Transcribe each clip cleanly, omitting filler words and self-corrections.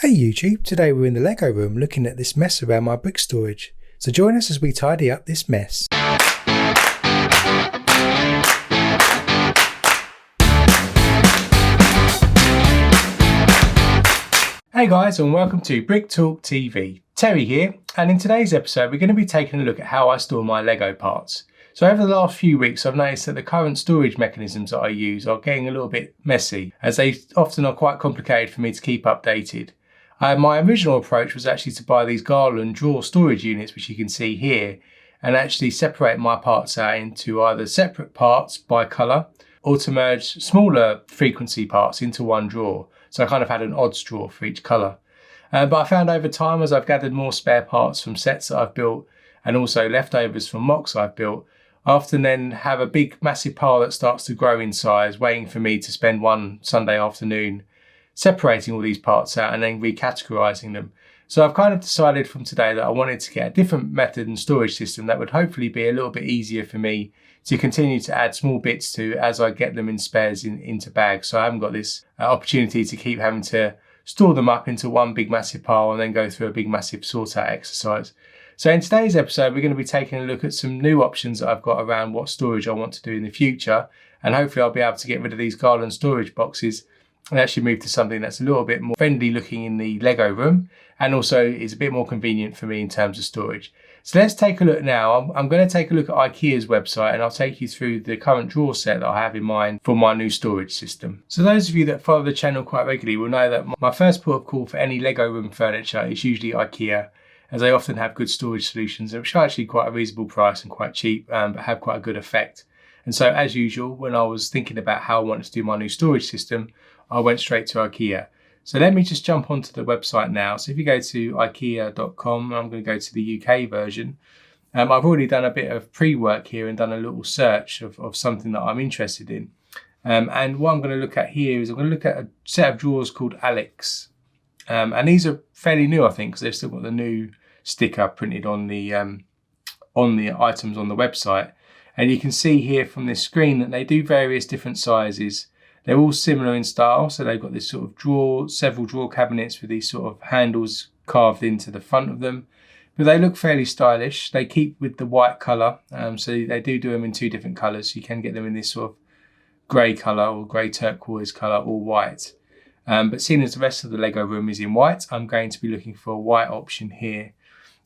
Hey YouTube, today we're in the LEGO room looking at this mess around my brick storage. So join us as we tidy up this mess. Hey guys, and welcome to Brick Talk TV. Terry here, and in today's episode we're going to be taking a look at how I store my LEGO parts. So over the last few weeks I've noticed that the current storage mechanisms that I use are getting a little bit messy, as they often are quite complicated for me to keep updated. My original approach was actually to buy these garland drawer storage units, which you can see here, and actually separate my parts out into either separate parts by colour or to merge smaller frequency parts into one drawer. So I kind of had an odds drawer for each colour. But I found over time, as I've gathered more spare parts from sets that I've built and also leftovers from mocks I've built, I often then have a big massive pile that starts to grow in size, waiting for me to spend one Sunday afternoon separating all these parts out and then recategorising them. So I've kind of decided from today that I wanted to get a different method and storage system that would hopefully be a little bit easier for me to continue to add small bits to as I get them in spares into bags. So I haven't got this opportunity to keep having to store them up into one big massive pile and then go through a big massive sort out exercise. So in today's episode, we're going to be taking a look at some new options that I've got around what storage I want to do in the future. And hopefully I'll be able to get rid of these garland storage boxes and actually move to something that's a little bit more friendly looking in the LEGO room and also is a bit more convenient for me in terms of storage. So let's take a look now. I'm going to take a look at IKEA's website and I'll take you through the current drawer set that I have in mind for my new storage system. So those of you that follow the channel quite regularly will know that my first port of call for any LEGO room furniture is usually IKEA, as they often have good storage solutions which are actually quite a reasonable price and quite cheap, but have quite a good effect. And so as usual, when I was thinking about how I wanted to do my new storage system, I went straight to IKEA. So let me just jump onto the website now. So if you go to ikea.com, I'm going to go to the UK version. I've already done a bit of pre-work here and done a little search of something that I'm interested in. And what I'm going to look at here is I'm going to look at a set of drawers called Alex. And these are fairly new, I think, because they've still got the new sticker printed on the items on the website. And you can see here from this screen that they do various different sizes. They're all similar in style, so they've got this sort of several drawer cabinets with these sort of handles carved into the front of them. But they look fairly stylish. They keep with the white colour, so they do them in two different colours. You can get them in this sort of grey colour or grey turquoise colour or white. But seeing as the rest of the LEGO room is in white, I'm going to be looking for a white option here.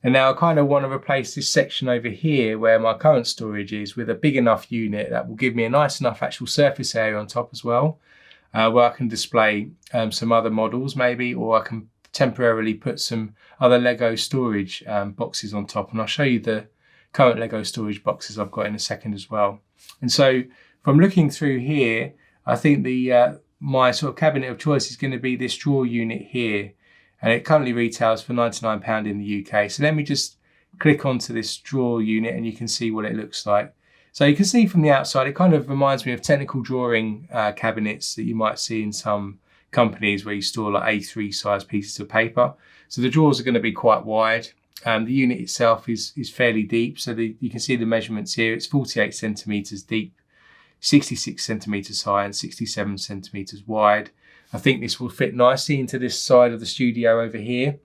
And now I kind of want to replace this section over here where my current storage is with a big enough unit that will give me a nice enough actual surface area on top as well, where I can display some other models maybe, or I can temporarily put some other LEGO storage boxes on top. And I'll show you the current LEGO storage boxes I've got in a second as well. And so from looking through here, I think my sort of cabinet of choice is going to be this drawer unit here. And it currently retails for £99 in the UK. So let me just click onto this drawer unit and you can see what it looks like. So you can see from the outside, it kind of reminds me of technical drawing cabinets that you might see in some companies where you store like A3 size pieces of paper. So the drawers are going to be quite wide. The unit itself is fairly deep. So you can see the measurements here. It's 48 centimetres deep, 66 centimetres high and 67 centimetres wide. I think this will fit nicely into this side of the studio over here.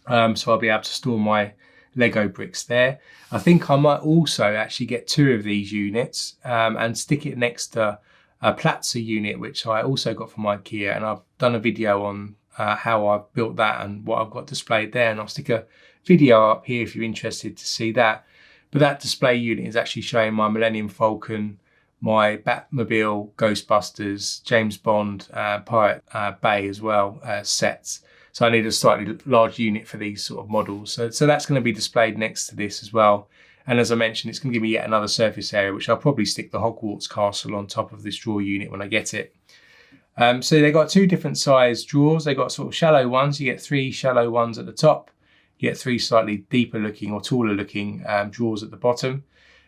So I'll be able to store my LEGO bricks there. I think I might also actually get two of these units and stick it next to a Platzer unit, which I also got from IKEA. And I've done a video on how I've built that and what I've got displayed there. And I'll stick a video up here if you're interested to see that. But that display unit is actually showing my Millennium Falcon, my Batmobile, Ghostbusters, James Bond, Pirate Bay as well sets. So I need a slightly large unit for these sort of models. So that's going to be displayed next to this as well. And as I mentioned, it's going to give me yet another surface area, which I'll probably stick the Hogwarts castle on top of this drawer unit when I get it. So they've got two different size drawers. They've got sort of shallow ones. You get three shallow ones at the top. You get three slightly deeper looking or taller looking drawers at the bottom.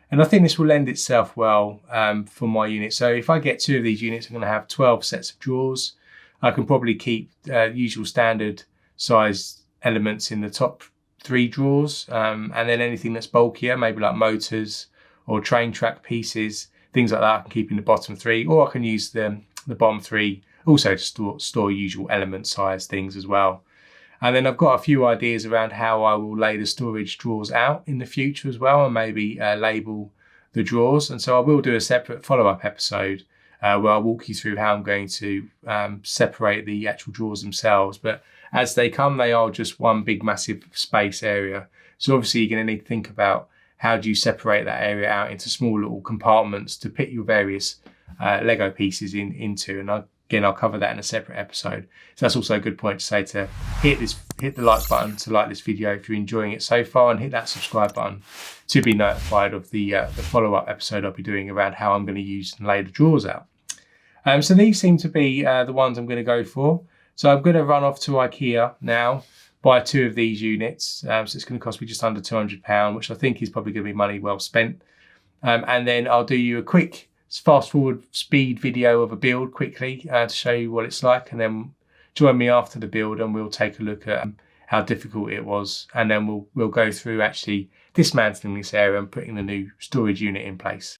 And I think this will lend itself well for my unit. So if I get two of these units, I'm going to have 12 sets of drawers. I can probably keep usual standard size elements in the top three drawers. And then anything that's bulkier, maybe like motors or train track pieces, things like that, I can keep in the bottom three. Or I can use the bottom three also to store usual element size things as well. And then I've got a few ideas around how I will lay the storage drawers out in the future as well, and maybe label the drawers. And so I will do a separate follow-up episode where I'll walk you through how I'm going to separate the actual drawers themselves. But as they come, they are just one big massive space area. So obviously you're going to need to think about how do you separate that area out into small little compartments to put your various Lego pieces into. And again, I'll cover that in a separate episode. So that's also a good point to say to hit the like button to like this video if you're enjoying it so far, and hit that subscribe button to be notified of the follow-up episode I'll be doing around how I'm going to use and lay the drawers out. So these seem to be the ones I'm going to go for. So I'm going to run off to IKEA now, buy 2 of these units. So it's going to cost me just under £200, which I think is probably going to be money well spent. And then I'll do you a quick fast forward speed video of a build quickly to show you what it's like, and then join me after the build and we'll take a look at how difficult it was, and then we'll go through actually dismantling this area and putting the new storage unit in place.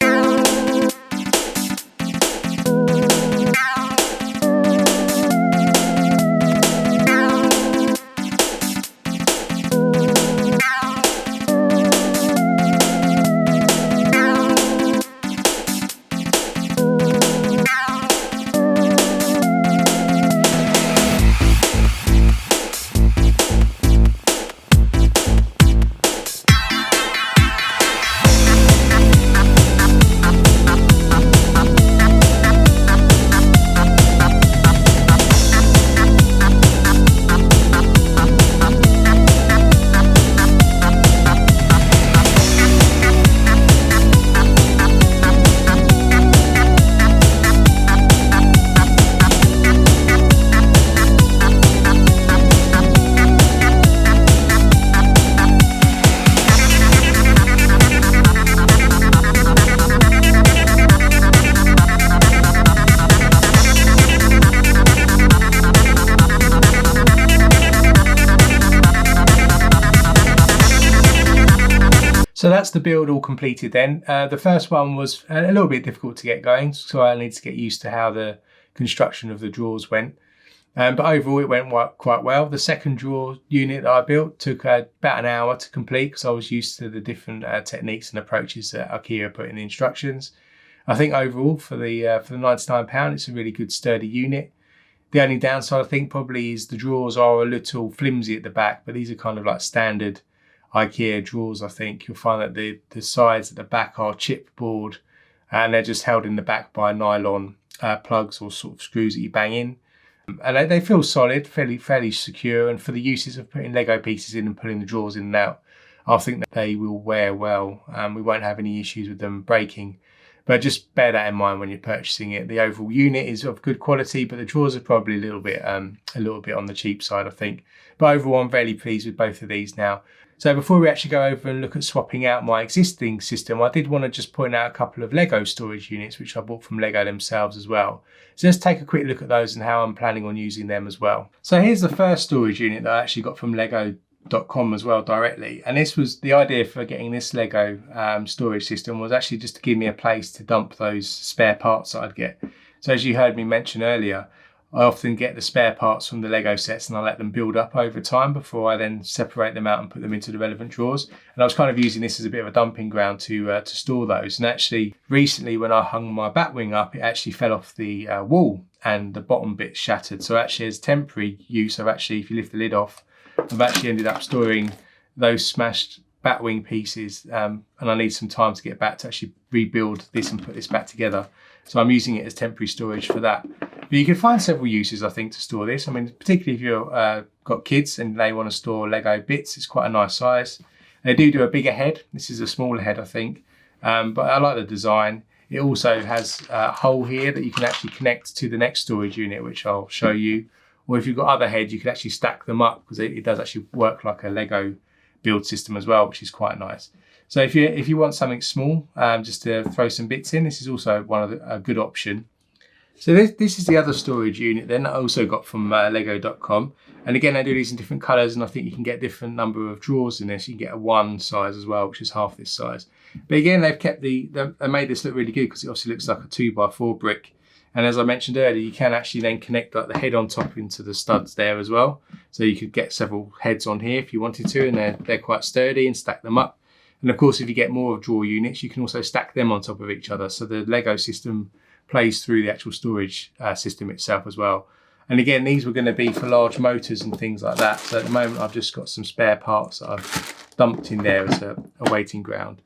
So that's the build all completed then. The first one was a little bit difficult to get going, so I need to get used to how the construction of the drawers went. But overall it went quite well. The second drawer unit that I built took about an hour to complete because I was used to the different techniques and approaches that IKEA put in the instructions. I think overall for the £99 it's a really good sturdy unit. The only downside I think probably is the drawers are a little flimsy at the back, but these are kind of like standard IKEA drawers. I think you'll find that the sides at the back are chipboard and they're just held in the back by nylon plugs or sort of screws that you bang in. And they feel solid, fairly secure, and for the uses of putting Lego pieces in and pulling the drawers in and out, I think that they will wear well. We won't have any issues with them breaking. But just bear that in mind when you're purchasing it. The overall unit is of good quality, but the drawers are probably a little bit on the cheap side, I think. But overall, I'm very pleased with both of these now. So before we actually go over and look at swapping out my existing system, I did want to just point out a couple of Lego storage units, which I bought from Lego themselves as well. So let's take a quick look at those and how I'm planning on using them as well. So here's the first storage unit that I actually got from Lego.com as well directly. And this was the idea for getting this Lego storage system was actually just to give me a place to dump those spare parts that I'd get. So as you heard me mention earlier, I often get the spare parts from the Lego sets and I let them build up over time before I then separate them out and put them into the relevant drawers. And I was kind of using this as a bit of a dumping ground to store those. And actually recently when I hung my batwing up, it actually fell off the wall and the bottom bit shattered. So actually as temporary use, if you lift the lid off, I've actually ended up storing those smashed batwing pieces and I need some time to get back to actually rebuild this and put this back together. So I'm using it as temporary storage for that. But you can find several uses, I think, to store this. I mean, particularly if you've got kids and they want to store Lego bits, it's quite a nice size. They do a bigger head. This is a smaller head, I think. But I like the design. It also has a hole here that you can actually connect to the next storage unit, which I'll show you. Or if you've got other heads, you can actually stack them up because it does actually work like a Lego build system as well, which is quite nice. So if you want something small, just to throw some bits in, this is also a good option. So this is the other storage unit then I also got from Lego.com. And again, they do these in different colours, and I think you can get different number of drawers in this. You can get a 1 size as well, which is half this size. But again, they've kept they made this look really good because it obviously looks like a 2x4 brick. And as I mentioned earlier, you can actually then connect like the head on top into the studs there as well. So you could get several heads on here if you wanted to, and they're quite sturdy, and stack them up. And of course, if you get more drawer units, you can also stack them on top of each other. So the Lego system plays through the actual storage system itself as well. And again, these were going to be for large motors and things like that. So at the moment, I've just got some spare parts that I've dumped in there as a waiting ground.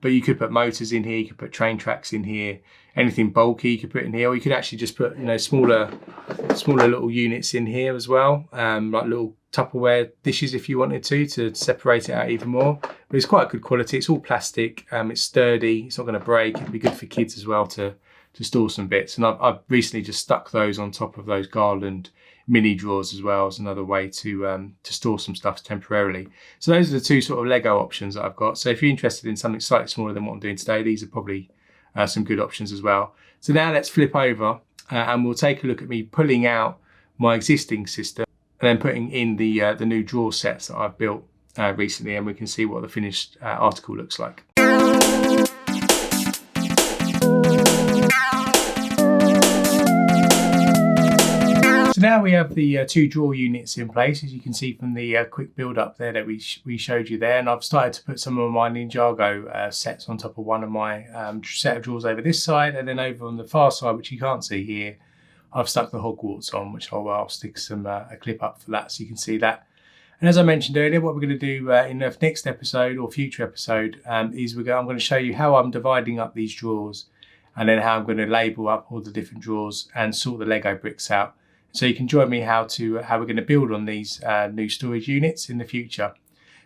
But you could put motors in here, you could put train tracks in here, anything bulky you could put in here, or you could actually just put, smaller little units in here as well, like little Tupperware dishes if you wanted to separate it out even more. But it's quite good quality. It's all plastic. It's sturdy. It's not going to break. It'd be good for kids as well to store some bits. And I've recently just stuck those on top of those garland mini drawers as well as another way to store some stuff temporarily. So those are the two sort of Lego options that I've got. So if you're interested in something slightly smaller than what I'm doing today, these are probably some good options as well. So now let's flip over and we'll take a look at me pulling out my existing system and then putting in the new drawer sets that I've built recently, and we can see what the finished article looks like. So now we have the two drawer units in place, as you can see from the quick build up there that we showed you there. And I've started to put some of my Ninjago sets on top of one of my set of drawers over this side, and then over on the far side, which you can't see here, I've stuck the Hogwarts on, which I'll stick some a clip up for that so you can see that. And as I mentioned earlier, what we're going to do in the next episode or future episode is I'm going to show you how I'm dividing up these drawers, and then how I'm going to label up all the different drawers and sort the Lego bricks out. So you can join me how we're going to build on these new storage units in the future.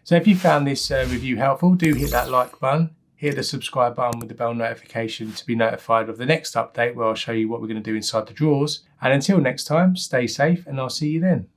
So if you found this review helpful, do hit that like button, hit the subscribe button with the bell notification to be notified of the next update where I'll show you what we're going to do inside the drawers. And until next time, stay safe and I'll see you then.